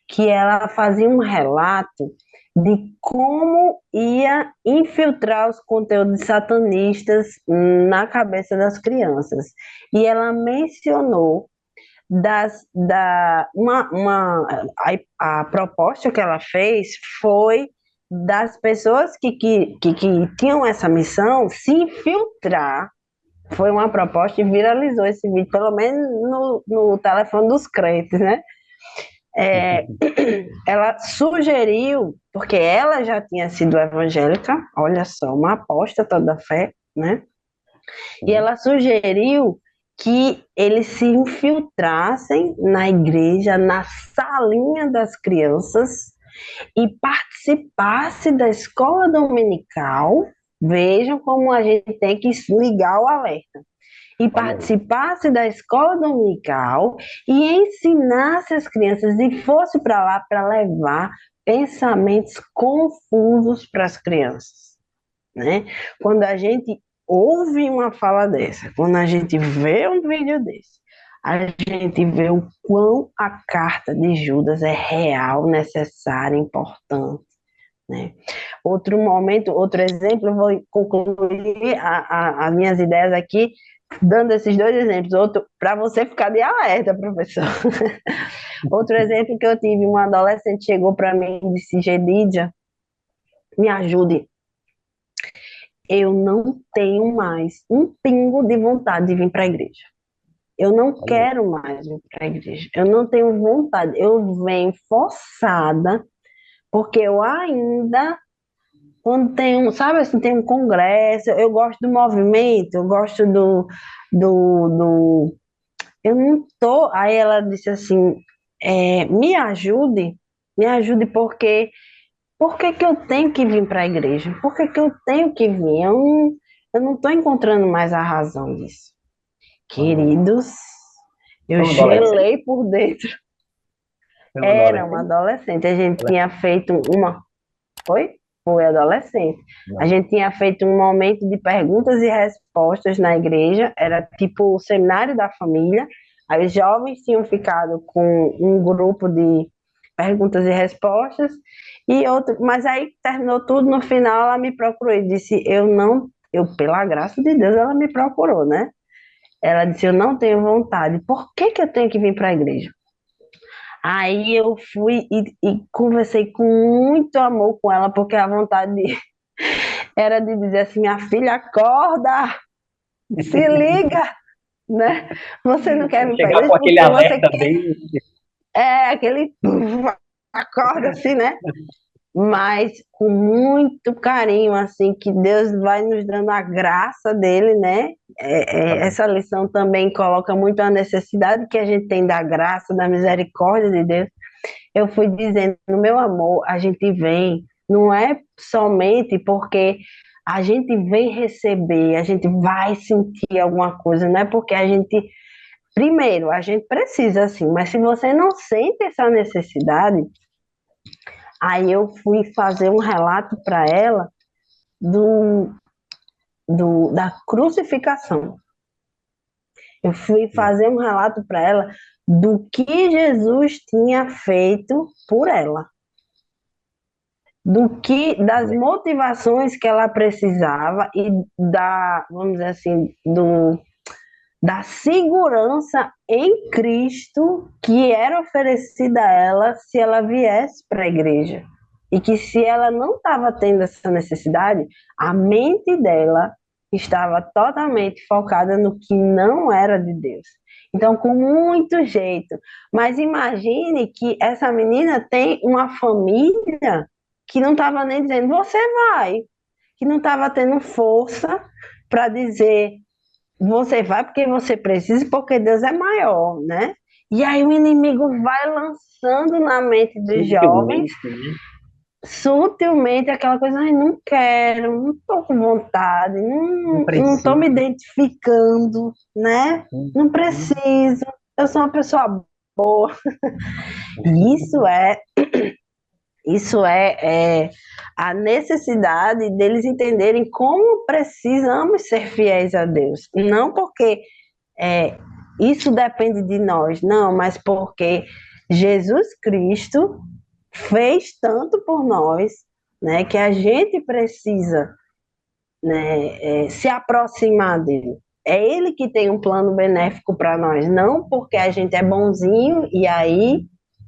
que ela fazia um relato de como ia infiltrar os conteúdos satanistas na cabeça das crianças. E ela mencionou a proposta que ela fez foi das pessoas que tinham essa missão se infiltrar. Foi uma proposta e viralizou esse vídeo, pelo menos no telefone dos crentes, né? É, ela sugeriu, porque ela já tinha sido evangélica, olha só, uma apóstata da fé, né? E sim, ela sugeriu que eles se infiltrassem na igreja, na salinha das crianças e participasse da escola dominical. Vejam como a gente tem que ligar o alerta. E olha aí. participasse da escola dominical e ensinasse as crianças e fosse para lá para levar pensamentos confusos para as crianças, né? Quando a gente ouve uma fala dessa, quando a gente vê um vídeo desse, a gente vê o quão a carta de Judas é real, necessária, importante, né? Outro momento, outro exemplo, eu vou concluir as minhas ideias aqui, dando esses dois exemplos, outro para você ficar de alerta, professor. Outro exemplo que eu tive, um adolescente chegou para mim e disse, Gelídia, me ajude, eu não tenho mais um pingo de vontade de vir para a igreja. Eu não Olha aí. quero mais vir para a igreja. Eu não tenho vontade. Eu venho forçada, porque eu ainda quando tem um, sabe assim, tem um congresso, eu gosto do movimento, eu gosto do, eu não tô, aí ela disse assim, me ajude porque, por que que eu tenho que vir para a igreja? Por que que eu tenho que vir? Eu não tô encontrando mais a razão disso. Aham. Queridos, eu Foi um adolescente? gelei por dentro. Foi um Era uma adolescente? adolescente, a gente Adolescente. tinha feito uma. Foi? Foi adolescente. A Não. gente tinha feito um momento de perguntas e respostas na igreja, era tipo o seminário da família. Aí os jovens tinham ficado com um grupo de perguntas e respostas, e outro, mas aí terminou tudo, no final ela me procurou e disse, eu não, eu, pela graça de Deus, ela me procurou, né? Ela disse, eu não tenho vontade. Por que que eu tenho que vir para a igreja? Aí eu fui e conversei com muito amor com ela, porque a vontade era de dizer assim, minha filha, acorda, se liga, né? Você não quer vir para a Chegar igreja com aquele porque você alerta quer, bem. aquele acorda assim, né? Mas com muito carinho, assim, que Deus vai nos dando a graça dele, né? Essa lição também coloca muito a necessidade que a gente tem da graça, da misericórdia de Deus. Eu fui dizendo, no meu amor, a gente vem, não é somente porque a gente vem receber, a gente vai sentir alguma coisa, não é porque a gente, primeiro, a gente precisa sim, mas se você não sente essa necessidade, aí eu fui fazer um relato para ela do, da crucificação. Eu fui fazer um relato para ela do que Jesus tinha feito por ela, do que das motivações que ela precisava e da, vamos dizer assim, da segurança em Cristo que era oferecida a ela se ela viesse para a igreja. E que se ela não estava tendo essa necessidade, a mente dela estava totalmente focada no que não era de Deus. Então, com muito jeito. Mas imagine que essa menina tem uma família que não estava nem dizendo, você vai, que não estava tendo força para dizer, você vai porque você precisa, porque Deus é maior, né? E aí o inimigo vai lançando na mente dos jovens, Sutilmente, né? sutilmente, aquela coisa, ai, não quero, não estou com vontade, Não não estou me precisa. identificando, né? Não preciso, eu sou uma pessoa boa. E isso é a necessidade deles entenderem como precisamos ser fiéis a Deus. Não porque é, isso depende de nós, não, mas porque Jesus Cristo fez tanto por nós, né, que a gente precisa, né, se aproximar dele. É ele que tem um plano benéfico para nós, não porque a gente é bonzinho e aí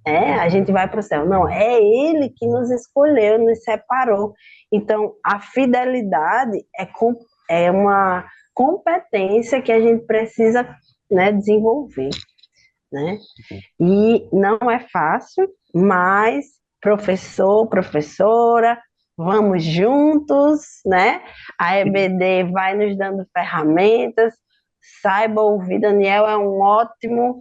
a gente vai para o céu. Não, é ele que nos escolheu, nos separou. Então, a fidelidade é uma competência que a gente precisa, né, desenvolver, né? E não é fácil, mas professor, professora, vamos juntos, né? A EBD vai nos dando ferramentas. Saiba ouvir, Daniel é um ótimo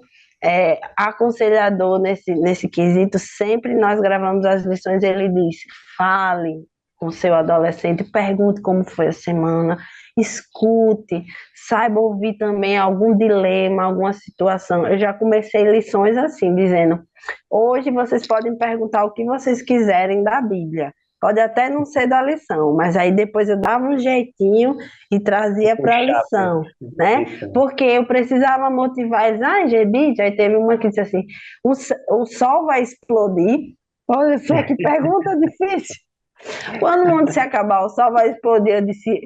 aconselhador nesse quesito. Sempre nós gravamos as lições, ele diz: fale com seu adolescente, pergunte como foi a semana, escute, saiba ouvir também algum dilema, alguma situação. Eu já comecei lições assim, dizendo: hoje vocês podem perguntar o que vocês quiserem da Bíblia. Pode até não ser da lição, mas aí depois eu dava um jeitinho e trazia para a Puxar para lição, né? Porque eu precisava motivar eles. Ah, Gedide, aí teve uma que disse assim: o sol vai explodir. Olha só que pergunta difícil. Quando o mundo se acabar, o sol vai explodir. Eu disse: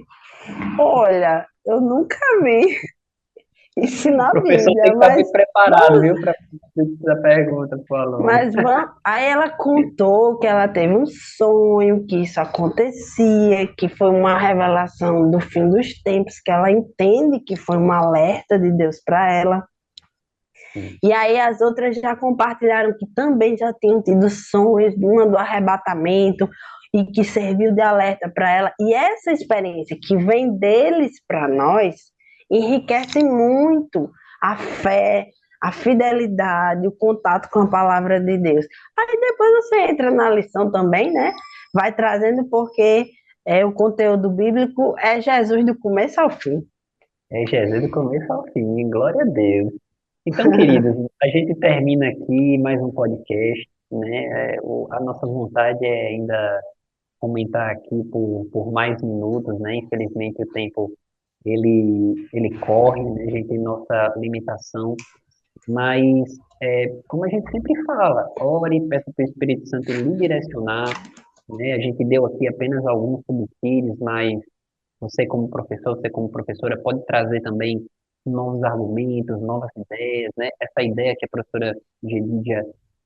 olha, eu nunca vi isso o na professor tem Bíblia, que estar bem preparado, vamos, viu, para essa pergunta para o aluno. mas vamos. Aí ela contou que ela teve um sonho, que isso acontecia, que foi uma revelação do fim dos tempos, que ela entende que foi um alerta de Deus para ela. Sim. E aí as outras já compartilharam que também já tinham tido sonhos, uma do arrebatamento, e que serviu de alerta para ela. E essa experiência que vem deles para nós enriquece muito a fé, a fidelidade, o contato com a palavra de Deus. Aí depois você entra na lição também, né? Vai trazendo porque o conteúdo bíblico é Jesus do começo ao fim. É Jesus do começo ao fim, glória a Deus. Então, queridos, a gente termina aqui mais um podcast, né? A nossa vontade é ainda comentar aqui por mais minutos, né? Infelizmente o tempo ele corre, né? A gente tem nossa limitação, mas como a gente sempre fala, ore, peça para o Espírito Santo lhe direcionar, né? A gente deu aqui apenas alguns subsídios, mas você como professor, você como professora pode trazer também novos argumentos, novas ideias, né? Essa ideia que a professora Gedidia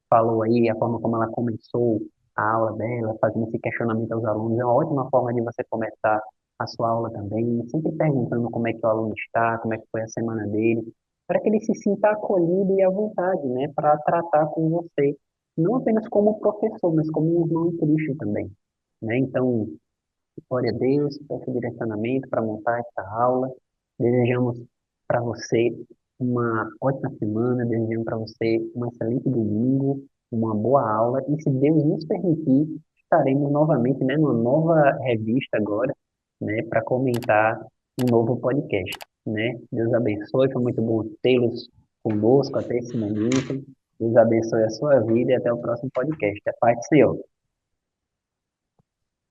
falou aí, a forma como ela começou a aula dela, fazendo esse questionamento aos alunos, é uma ótima forma de você começar a sua aula também, sempre perguntando como é que o aluno está, como é que foi a semana dele, para que ele se sinta acolhido e à vontade, né? Para tratar com você, não apenas como professor, mas como um irmão em Cristo também, né? Então, glória a Deus, peço direcionamento para montar esta aula. Desejamos para você uma ótima semana, desejamos para você um excelente domingo, uma boa aula. E se Deus nos permitir, estaremos novamente, né, numa nova revista agora, né, para comentar um novo podcast, né? Deus abençoe, foi muito bom tê-los conosco até esse momento. Deus abençoe a sua vida e até o próximo podcast. A paz do Senhor.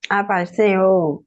A paz, Senhor.